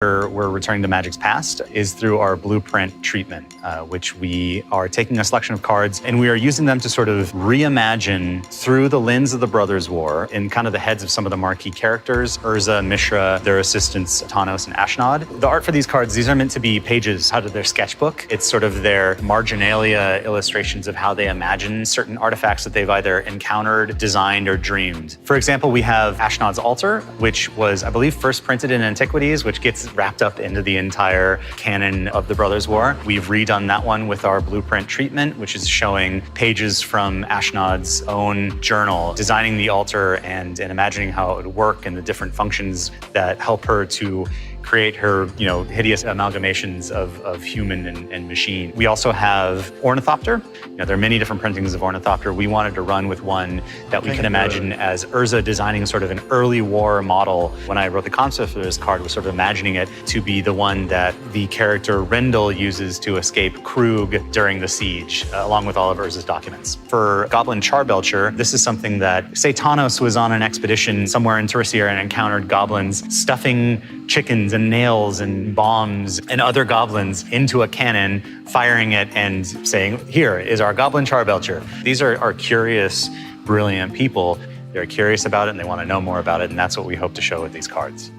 We're returning to Magic's past is through our blueprint treatment, which we are taking a selection of cards and we are using them to sort of reimagine through the lens of the Brothers' War in kind of the heads of some of the marquee characters, Urza, Mishra, their assistants, Tanos and Ashnod. The art for these cards, these are meant to be pages out of their sketchbook. It's sort of their marginalia illustrations of how they imagine certain artifacts that they've either encountered, designed, or dreamed. For example, we have Ashnod's altar, which was, I believe, first printed in Antiquities, which gets wrapped up into the entire canon of the Brothers' War. We've redone that one with our blueprint treatment, which is showing pages from Ashnod's own journal, designing the altar and imagining how it would work and the different functions that help her to create her, hideous amalgamations of human and machine. We also have Ornithopter. There are many different printings of Ornithopter. We wanted to run with one that we can imagine as Urza designing sort of an early war model. When I wrote the concept for this card, was sort of imagining it to be the one that the character Rendel uses to escape Krug during the siege, along with all of Urza's documents. For Goblin Charbelcher, this is something that, say Tanos was on an expedition somewhere in Tertiary and encountered goblins stuffing chickens and nails and bombs and other goblins into a cannon, firing it and saying, here is our Goblin Charbelcher. These are curious, brilliant people. They're curious about it and they want to know more about it, and that's what we hope to show with these cards.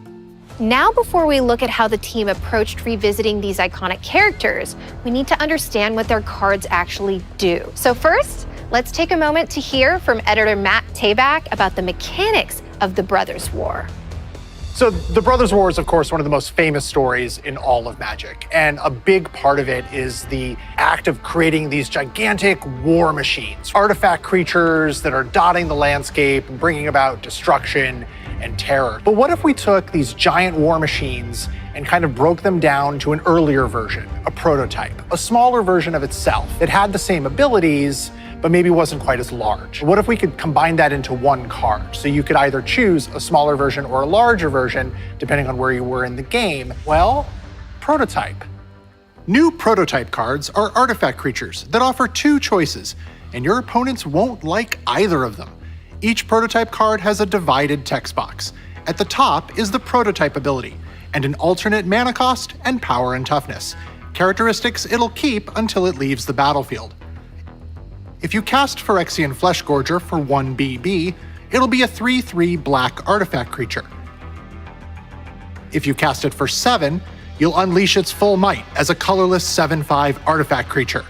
Now, before we look at how the team approached revisiting these iconic characters, we need to understand what their cards actually do. So first, let's take a moment to hear from editor Matt Tabak about the mechanics of the Brothers' War. So the Brothers' War is, of course, one of the most famous stories in all of Magic. And a big part of it is the act of creating these gigantic war machines, artifact creatures that are dotting the landscape and bringing about destruction and terror. But what if we took these giant war machines and kind of broke them down to an earlier version, a prototype, a smaller version of itself that had the same abilities, but maybe wasn't quite as large? What if we could combine that into one card? So you could either choose a smaller version or a larger version, depending on where you were in the game. Well, prototype. New prototype cards are artifact creatures that offer two choices, and your opponents won't like either of them. Each prototype card has a divided text box. At the top is the prototype ability, and an alternate mana cost and power and toughness, characteristics it'll keep until it leaves the battlefield. If you cast Phyrexian Fleshgorger for 1 BB, it'll be a 3/3 black artifact creature. If you cast it for 7, you'll unleash its full might as a colorless 7/5 artifact creature.